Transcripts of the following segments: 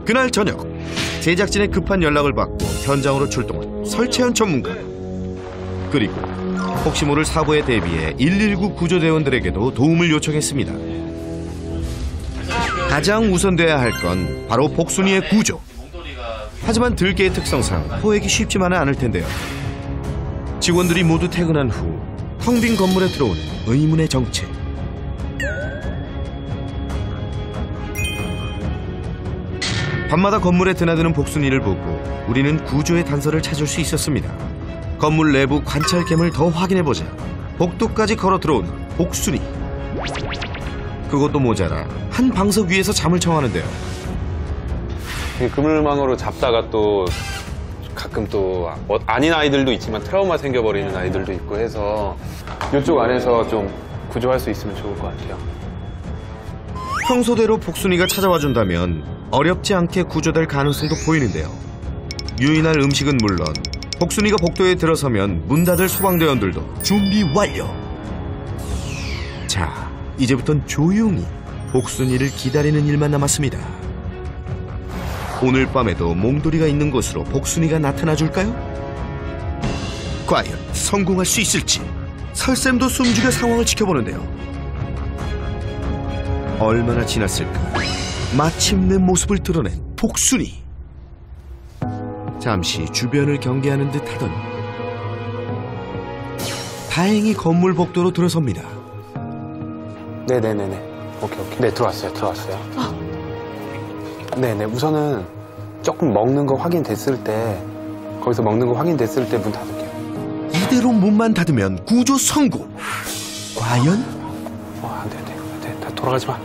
그날 저녁, 제작진의 급한 연락을 받고 현장으로 출동한 설채연 전문가. 그리고 혹시 모를 사고에 대비해 119 구조대원들에게도 도움을 요청했습니다. 가장 우선돼야 할 건 바로 복순이의 구조. 하지만 들개의 특성상 포획이 쉽지만은 않을 텐데요. 직원들이 모두 퇴근한 후 텅 빈 건물에 들어오는 의문의 정체. 밤마다 건물에 드나드는 복순이를 보고 우리는 구조의 단서를 찾을 수 있었습니다. 건물 내부 관찰캠을 더 확인해보자 복도까지 걸어 들어온 복순이. 그것도 모자라 한 방석 위에서 잠을 청하는데요. 그물망으로 잡다가 또 가끔 또 아닌 아이들도 있지만 트라우마 생겨버리는 아이들도 있고 해서 이쪽 안에서 좀 구조할 수 있으면 좋을 것 같아요. 평소대로 복순이가 찾아와 준다면 어렵지 않게 구조될 가능성도 보이는데요. 유인할 음식은 물론 복순이가 복도에 들어서면 문 닫을 소방대원들도 준비 완료. 자, 이제부턴 조용히 복순이를 기다리는 일만 남았습니다. 오늘 밤에도 몽돌이가 있는 곳으로 복순이가 나타나줄까요? 과연 성공할 수 있을지 설쌤도 숨죽여 상황을 지켜보는데요. 얼마나 지났을까? 마침내 모습을 드러낸 복순이. 잠시 주변을 경계하는 듯 하더니 다행히 건물 복도로 들어섭니다. 네네네네. 오케이. 네, 들어왔어요. 네네. 우선은 조금 먹는 거 확인됐을 때, 거기서 먹는 거 확인됐을 때 문 닫을게요. 이대로 문만 닫으면 구조 성공. 과연? 안 돼. 다 돌아가지 마.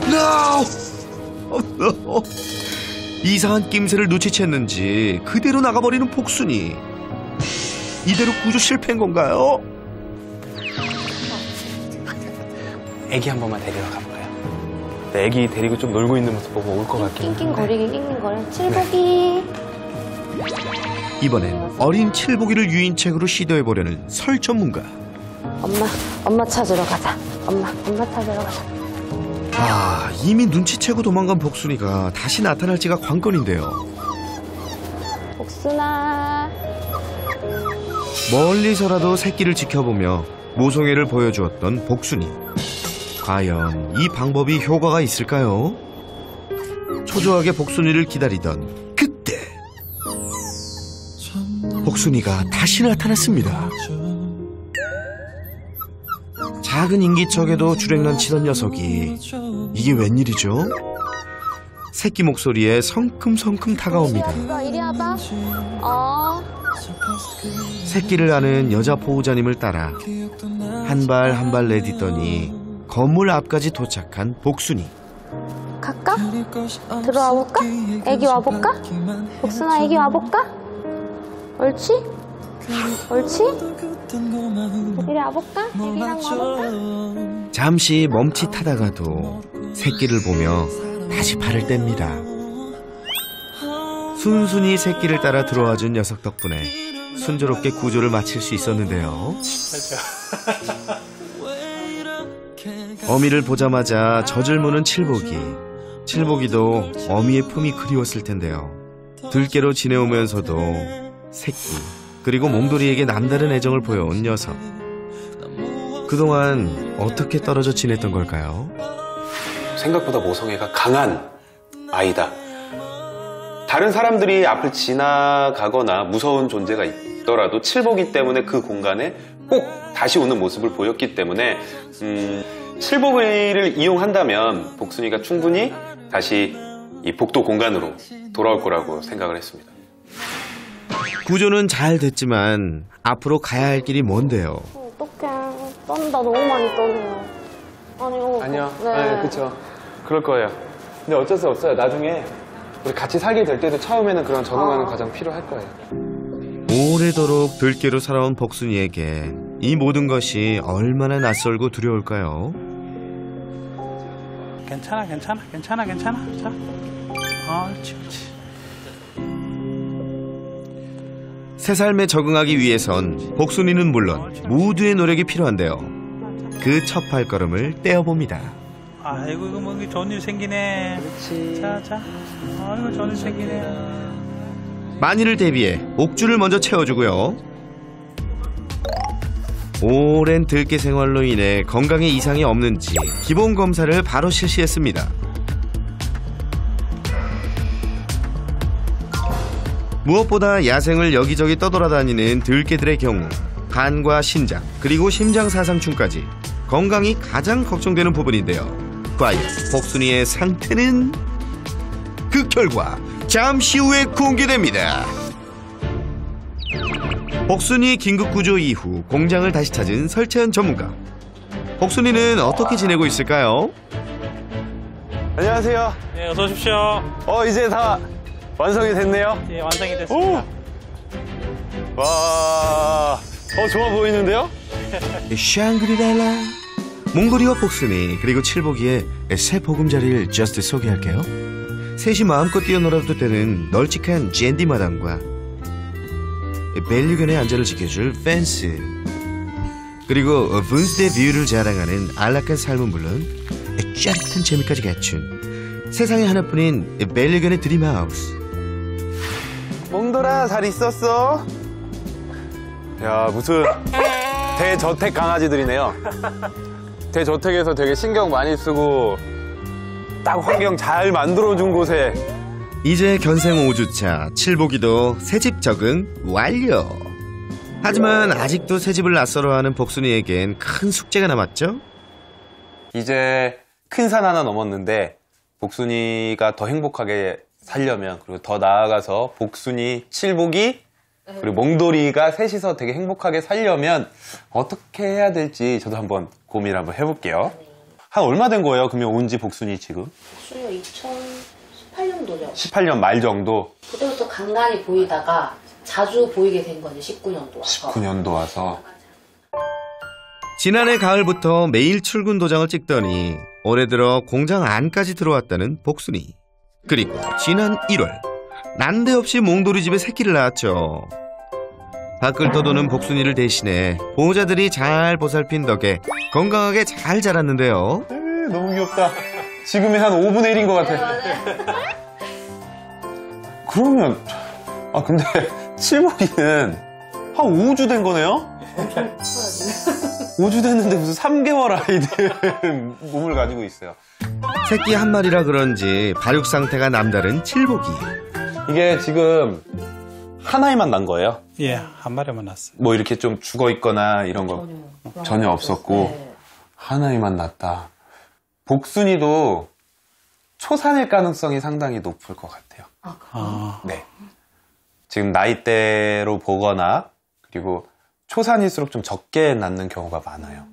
No! 이상한 낌새를 눈치챘는지 그대로 나가버리는 복순이. 이대로 구조 실패인 건가요? 애기 한 번만 데리러 가볼까요? 네, 애기 데리고 좀 놀고 있는 모습 보고 올 것 같긴 한데. 낑낑거려. 칠복이. 이번엔 어린 칠복이를 유인책으로 시도해보려는 설 전문가. 엄마 찾으러 가자. 엄마 찾으러 가자. 아, 이미 눈치채고 도망간 복순이가 다시 나타날지가 관건인데요. 복순아. 멀리서라도 새끼를 지켜보며 모성애를 보여주었던 복순이. 과연 이 방법이 효과가 있을까요? 초조하게 복순이를 기다리던 그때 복순이가 다시 나타났습니다. 작은 인기척에도 주랭랑 치던 녀석이 이게 웬일이죠? 새끼 목소리에 성큼성큼 다가옵니다. 이리 와봐. 새끼를 아는 여자 보호자님을 따라 한 발 한 발 내딛더니 건물 앞까지 도착한 복순이. 갈까? 들어와 볼까? 애기 와볼까? 복순아, 애기 와볼까? 옳지? 이리 와볼까? 애기랑 와볼까? 잠시 멈칫하다가도 새끼를 보며 다시 발을 뗍니다. 순순히 새끼를 따라 들어와준 녀석 덕분에 순조롭게 구조를 마칠 수 있었는데요. 어미를 보자마자 젖을 무는 칠복이도 어미의 품이 그리웠을 텐데요. 들깨로 지내오면서도 새끼 그리고 몽돌이에게 남다른 애정을 보여온 녀석. 그동안 어떻게 떨어져 지냈던 걸까요? 생각보다 모성애가 강한 아이다. 다른 사람들이 앞을 지나가거나 무서운 존재가 있더라도 칠복이 때문에 그 공간에 꼭 다시 오는 모습을 보였기 때문에 칠복이를 이용한다면 복순이가 충분히 다시 이 복도 공간으로 돌아올 거라고 생각을 했습니다. 구조는 잘 됐지만 앞으로 가야 할 길이 뭔데요? 어떡해. 떤다. 너무 많이 떠네요. 아니요. 네. 그쵸. 그럴 거예요. 근데 어쩔 수 없어요. 나중에 우리 같이 살게 될 때도 처음에는 그런 적응하는 과정 필요할 거예요. 오래도록 들깨로 살아온 복순이에게 이 모든 것이 얼마나 낯설고 두려울까요? 괜찮아. 자. 옳지. 새 삶에 적응하기 위해선 복순이는 물론 모두의 노력이 필요한데요. 그 첫 발걸음을 떼어봅니다. 아이고, 이거 뭐, 좋은 일 생기네. 그렇지. 자. 아이고, 좋은 일 생기네. 만일을 대비해 옥주를 먼저 채워주고요. 오랜 들깨 생활로 인해 건강에 이상이 없는지 기본 검사를 바로 실시했습니다. 무엇보다 야생을 여기저기 떠돌아다니는 들깨들의 경우 간과 신장 그리고 심장사상충까지 건강이 가장 걱정되는 부분인데요. 과연 복순이의 상태는? 그 결과 잠시 후에 공개됩니다. 복순이 긴급구조 이후 공장을 다시 찾은 설채연 전문가. 복순이는 어떻게 지내고 있을까요? 안녕하세요. 네, 어서 오십시오. 이제 다 완성이 됐네요. 예, 완성이 됐습니다. 와, 좋아 보이는데요? 샹그리랄라. 몽돌이와 복순이 그리고 칠복이의 새 보금자리를 저스트 소개할게요. 셋이 마음껏 뛰어놀아도 되는 널찍한 젠디 마당과 벨류견의 안전을 지켜줄 펜스, 그리고 분수대 뷰를 자랑하는 안락한 삶은 물론 짜릿한 재미까지 갖춘 세상에 하나뿐인 벨류견의 드림하우스. 몽돌아, 잘 있었어? 야, 무슨 대저택 강아지들이네요. 대저택에서 되게 신경 많이 쓰고 딱 환경 잘 만들어준 곳에. 이제 견생 5주차 칠복이도 새집 적응 완료. 하지만 아직도 새집을 낯설어하는 복순이에겐 큰 숙제가 남았죠. 이제 큰 산 하나 넘었는데 복순이가 더 행복하게 살려면, 그리고 더 나아가서 복순이, 칠복이 그리고 몽돌이가 셋이서 되게 행복하게 살려면 어떻게 해야 될지 저도 한번 고민을 한번 해볼게요. 한 얼마 된 거예요? 그러면 온지 복순이 지금? 복순이가 2018년도죠. 18년 말 정도? 그때부터 간간히 보이다가 자주 보이게 된 거지, 19년도 와서. 19년도 와서. 지난해 가을부터 매일 출근 도장을 찍더니 올해 들어 공장 안까지 들어왔다는 복순이. 그리고 지난 1월 난데없이 몽돌이 집에 새끼를 낳았죠. 밖을 떠도는 복순이를 대신해 보호자들이 잘 보살핀 덕에 건강하게 잘 자랐는데요. 너무 귀엽다. 지금의 한 5분의 1인 것 같아. 그러면 근데 칠복이는 한 5주 된 거네요? 5주 됐는데 무슨 3개월 아이들 몸을 가지고 있어요. 새끼 한 마리라 그런지 발육 상태가 남다른 칠복이. 이게 지금 하나에만 난 거예요? 예, 한 마리만 났어요. 뭐 이렇게 좀 죽어 있거나 이런 거 전혀 없었고. 네. 하나에만 났다. 복순이도 초산일 가능성이 상당히 높을 것 같아요. 아, 네. 지금 나이대로 보거나 그리고 초산일수록 좀 적게 낳는 경우가 많아요.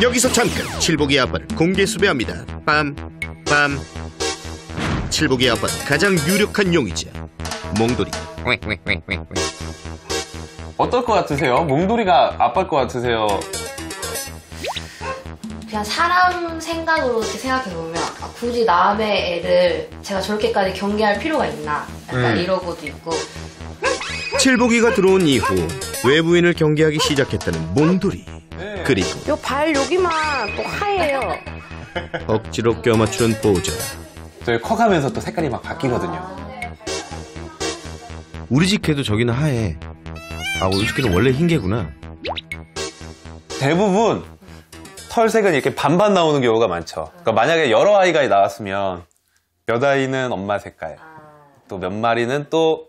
여기서 잠깐 칠복이 아빠를 공개 수배합니다. 빰빰. 칠복이 아빠는 가장 유력한 용이자 몽돌이. 어떨 것 같으세요? 몽돌이가 아빠일 것 같으세요? 그냥 사람 생각으로 이렇게 생각해보면 굳이 남의 애를 제가 저렇게까지 경계할 필요가 있나 약간 이러고도 있고. 칠복이가 들어온 이후 외부인을 경계하기 시작했다는 몽돌이. 그리고 요 발 여기만 또 하얘요. 억지로 껴맞추는 보호자. 저희 커가면서 또 색깔이 막 바뀌거든요. 우리 집 개도 저기는 하얘. 우리 집 개는 원래 흰 개구나. 대부분 털색은 이렇게 반반 나오는 경우가 많죠. 그러니까 만약에 여러 아이가 나왔으면 몇 아이는 엄마 색깔, 또 몇 마리는 또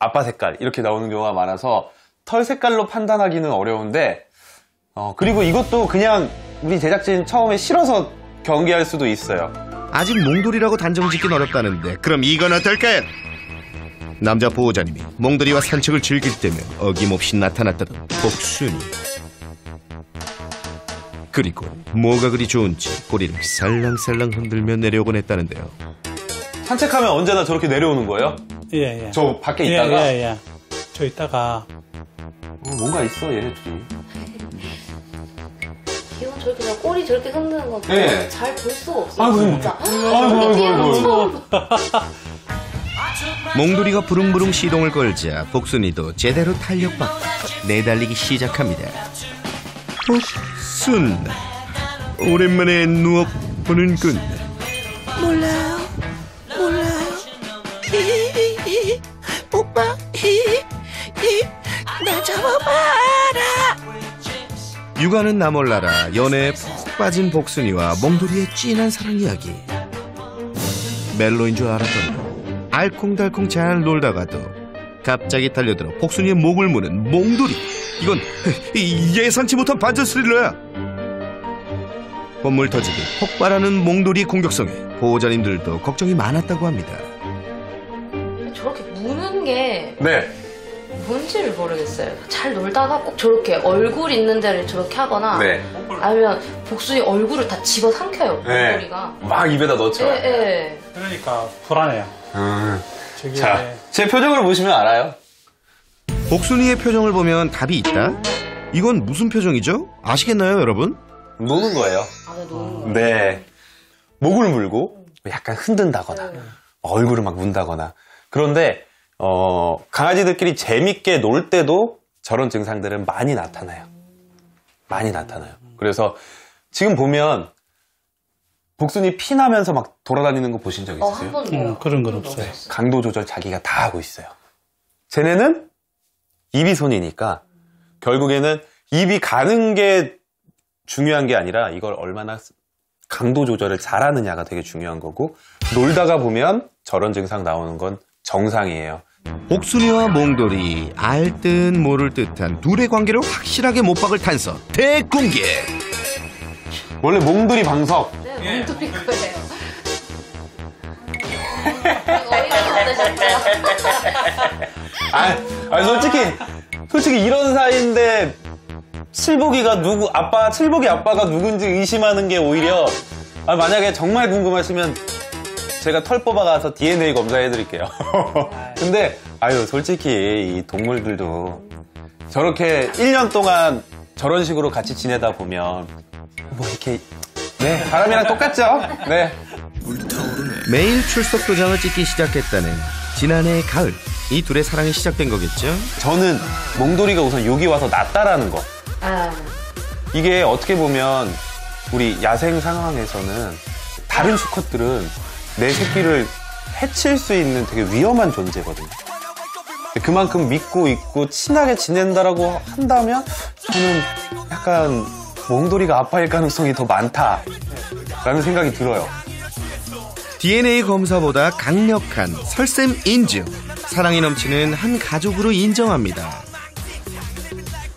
아빠 색깔 이렇게 나오는 경우가 많아서 털 색깔로 판단하기는 어려운데, 그리고 이것도 그냥 우리 제작진 처음에 싫어서 경계할 수도 있어요. 아직 몽돌이라고 단정 짓긴 어렵다는데 그럼 이건 어떨까요? 남자 보호자님이 몽돌이와 산책을 즐길 때면 어김없이 나타났다던 복순이. 그리고 뭐가 그리 좋은지 꼬리를 살랑살랑 흔들며 내려오곤 했다는데요. 산책하면 언제나 저렇게 내려오는 거예요? 예. 저 밖에 있다가? 예. 저 있다가. 뭔가 있어, 얘네 둘이. 기본 저렇게 그냥 꼬리 저렇게 흔드는 거 네. 잘 볼 수가 없어요. 아이고, 진짜. 아이고. 몽돌이가 부릉부릉 시동을 걸자 복순이도 제대로 탄력받고 내달리기 시작합니다. 복순, 오랜만에 누워 보는 끝. 몰라요. 오빠, 나 잡아봐라. 육아는 나 몰라라. 연애에 푹 빠진 복순이와 몽돌이의 진한 사랑 이야기. 멜로인 줄 알았더니 알콩달콩 잘 놀다가도 갑자기 달려들어 복순이의 목을 무는 몽돌이. 이건 예상치 못한 반전 스릴러야. 건물 터지듯 폭발하는 몽돌이 공격성에 보호자님들도 걱정이 많았다고 합니다. 저렇게 무는 게 네. 뭔지를 모르겠어요. 잘 놀다가 꼭 저렇게 얼굴 있는 데를 저렇게 하거나 네. 아니면 복순이 얼굴을 다 집어 삼켜요. 네. 몽돌이가. 막 입에다 넣죠. 예. 그러니까 불안해요. 저기 자, 제 표정을 보시면 알아요. 복순이의 표정을 보면 답이 있다? 이건 무슨 표정이죠? 아시겠나요, 여러분? 노는 거예요. 아, 네, 너무. 네. 목을 물고 약간 흔든다거나 얼굴을 막 문다거나. 그런데 강아지들끼리 재밌게 놀 때도 저런 증상들은 많이 나타나요. 많이 나타나요. 그래서 지금 보면 복순이 피나면서 막 돌아다니는 거 보신 적 있으세요? 한 번도. 그런 건 없어요. 강도 조절 자기가 다 하고 있어요. 쟤네는 입이 손이니까 결국에는 입이 가는 게 중요한 게 아니라 이걸 얼마나 강도 조절을 잘하느냐가 되게 중요한 거고, 놀다가 보면 저런 증상 나오는 건 정상이에요. 복순이와 몽돌이 알 듯 모를 듯한 둘의 관계를 확실하게 못 박을 탄서 대공개. 원래 몽돌이 방석. 네, 몽돌이 거예요. 어이가 없으셨죠? 솔직히 이런 사이인데 칠복이가 칠복이 아빠가 누군지 의심하는 게 오히려, 만약에 정말 궁금하시면 제가 털 뽑아가서 DNA 검사해드릴게요. 근데 솔직히 이 동물들도 저렇게 1년 동안 저런 식으로 같이 지내다 보면 뭐 이렇게 사람이랑 똑같죠? 네. 매일 출석 도장을 찍기 시작했다는 지난해 가을, 이 둘의 사랑이 시작된 거겠죠? 저는 몽돌이가 우선 여기 와서 낫다라는 거. 아, 이게 어떻게 보면 우리 야생 상황에서는 다른 수컷들은 내 새끼를 해칠 수 있는 되게 위험한 존재거든요. 그만큼 믿고 있고 친하게 지낸다라고 한다면 저는 약간 몽돌이가 아빠일 가능성이 더 많다라는 생각이 들어요. DNA 검사보다 강력한 설쌤 인증. 사랑이 넘치는 한 가족으로 인정합니다.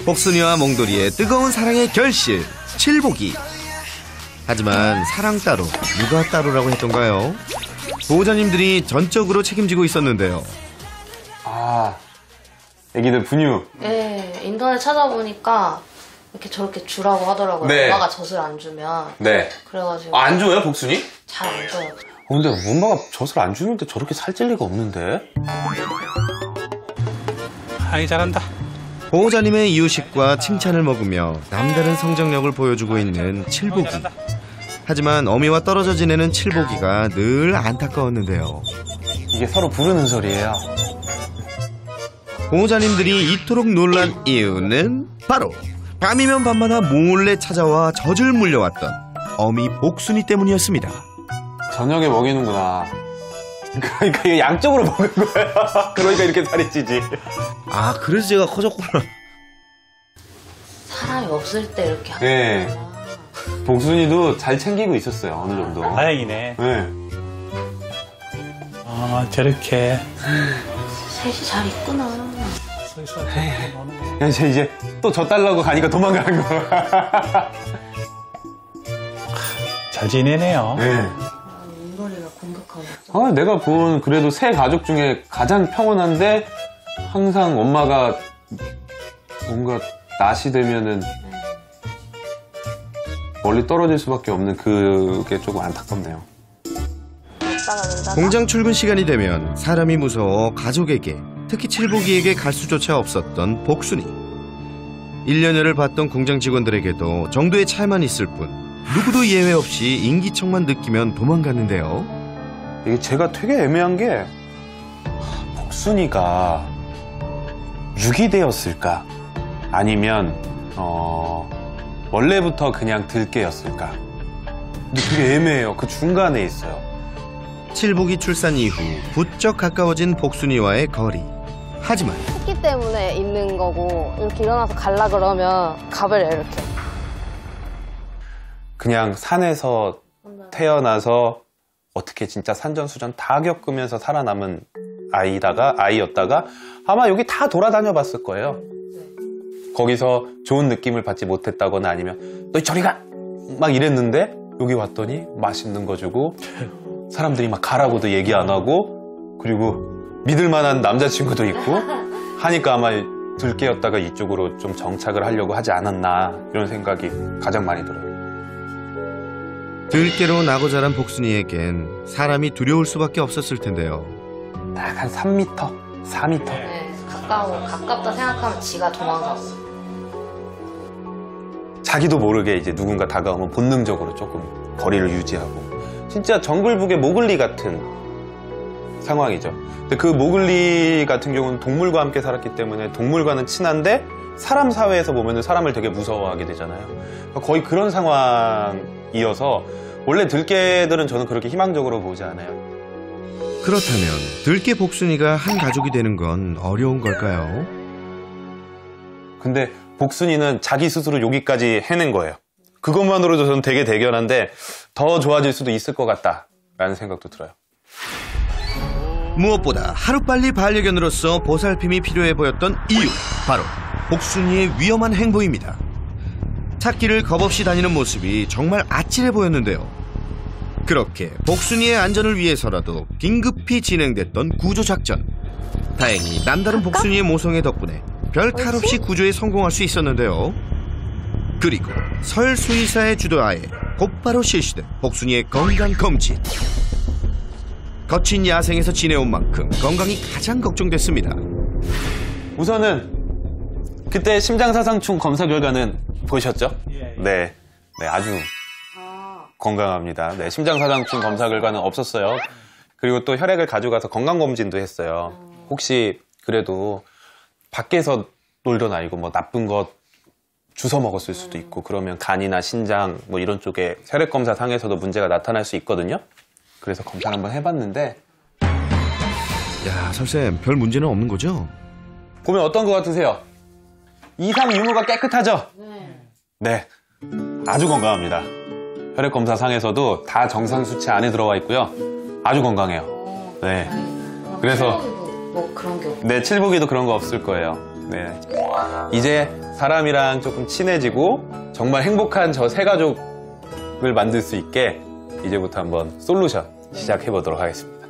복순이와 몽돌이의 뜨거운 사랑의 결실, 칠복이. 하지만 사랑 따로, 육아 따로라고 했던가요? 보호자님들이 전적으로 책임지고 있었는데요. 애기들 분유. 네, 인터넷 찾아보니까 이렇게 저렇게 주라고 하더라고요. 네. 엄마가 젖을 안 주면. 네. 그래가지고 안 줘요, 복순이? 잘 안 줘요. 근데 엄마가 젖을 안 주는데 저렇게 살찔 리가 없는데? 아이 잘한다. 보호자님의 이유식과 칭찬을 먹으며 남다른 성장력을 보여주고 있는 칠복이. 하지만 어미와 떨어져 지내는 칠복이가 늘 안타까웠는데요. 이게 서로 부르는 소리예요. 보호자님들이 이토록 놀란 이유는 바로 밤이면 밤마다 몰래 찾아와 젖을 물려왔던 어미 복순이 때문이었습니다. 저녁에 먹이는구나. 그러니까 이게 양쪽으로 먹은 거야. 그러니까 이렇게 살이 찌지. 그래서 제가 커졌구나. 사람이 없을 때 이렇게 하는 네. 거구나. 복순이도 잘 챙기고 있었어요, 어느 정도. 다행이네. 네. 저렇게 셋이 잘 있구나. 그냥 이제 또 저 달라고 가니까 도망가는 거야. 잘 지내네요. 네. 몽돌이가 공격하고. 내가 본 그래도 새 가족 중에 가장 평온한데 항상 엄마가 뭔가 낮이 되면은 멀리 떨어질 수밖에 없는 그게 조금 안타깝네요. 공장 출근 시간이 되면 사람이 무서워 가족에게, 특히 칠복이에게 갈 수조차 없었던 복순이. 1년여를 봤던 공장 직원들에게도 정도의 차이만 있을 뿐 누구도 예외 없이 인기척만 느끼면 도망갔는데요. 이게 제가 되게 애매한 게 복순이가 유기되었을까? 아니면 원래부터 그냥 들개였을까? 근데 되게 애매해요. 그 중간에 있어요. 칠복이 출산 이후 부쩍 가까워진 복순이와의 거리. 하지만 토끼 때문에 있는 거고 이렇게 일어나서 갈라 그러면 가버려 이렇게. 그냥 산에서 태어나서 어떻게 진짜 산전수전 다 겪으면서 살아남은 아이였다가 아마 여기 다 돌아다녀 봤을 거예요. 거기서 좋은 느낌을 받지 못했다거나 아니면 너 저리 가! 막 이랬는데 여기 왔더니 맛있는 거 주고 사람들이 막 가라고도 얘기 안 하고 그리고 믿을 만한 남자친구도 있고 하니까 아마 들깨였다가 이쪽으로 좀 정착을 하려고 하지 않았나 이런 생각이 가장 많이 들어요. 들깨로 나고 자란 복순이에겐 사람이 두려울 수밖에 없었을 텐데요. 딱 한 3m, 4m. 네, 가깝다 생각하면 지가 도망가고. 자기도 모르게 이제 누군가 다가오면 본능적으로 조금 거리를 유지하고 진짜 정글북의 모글리 같은 상황이죠. 근데 그 모글리 같은 경우는 동물과 함께 살았기 때문에 동물과는 친한데 사람 사회에서 보면 사람을 되게 무서워하게 되잖아요. 그러니까 거의 그런 상황이어서 원래 들깨들은 저는 그렇게 희망적으로 보지 않아요. 그렇다면 들깨 복순이가 한 가족이 되는 건 어려운 걸까요? 근데 복순이는 자기 스스로 여기까지 해낸 거예요. 그것만으로도 저는 되게 대견한데 더 좋아질 수도 있을 것 같다라는 생각도 들어요. 무엇보다 하루빨리 반려견으로서 보살핌이 필요해 보였던 이유, 바로 복순이의 위험한 행보입니다. 찾기를 겁없이 다니는 모습이 정말 아찔해 보였는데요. 그렇게 복순이의 안전을 위해서라도 긴급히 진행됐던 구조작전. 다행히 남다른 복순이의 모성애 덕분에 별 탈 없이 구조에 성공할 수 있었는데요. 그리고 설 수의사의 주도하에 곧바로 실시된 복순이의 건강검진. 거친 야생에서 지내온 만큼 건강이 가장 걱정됐습니다. 우선은 그때 심장사상충 검사 결과는 보셨죠? 예. 네, 아주 건강합니다. 네, 심장사상충 검사 결과는 없었어요. 그리고 또 혈액을 가져가서 건강검진도 했어요. 혹시 그래도 밖에서 놀던 아이고 뭐 나쁜 것 주워 먹었을 수도 있고 그러면 간이나 신장 뭐 이런 쪽에 혈액 검사 상에서도 문제가 나타날 수 있거든요. 그래서 검사를 한번 해봤는데 야, 설쌤 별 문제는 없는 거죠? 보면 어떤 것 같으세요? 이상 유무가 깨끗하죠? 네, 아주 건강합니다. 혈액 검사 상에서도 다 정상 수치 안에 들어와 있고요. 아주 건강해요. 네, 그래서 뭐 그런 게 없고. 네, 칠복이도 그런 거 없을 거예요. 네, 이제 사람이랑 조금 친해지고 정말 행복한 저 새 가족을 만들 수 있게 이제부터 한번 솔루션 시작해 보도록 하겠습니다.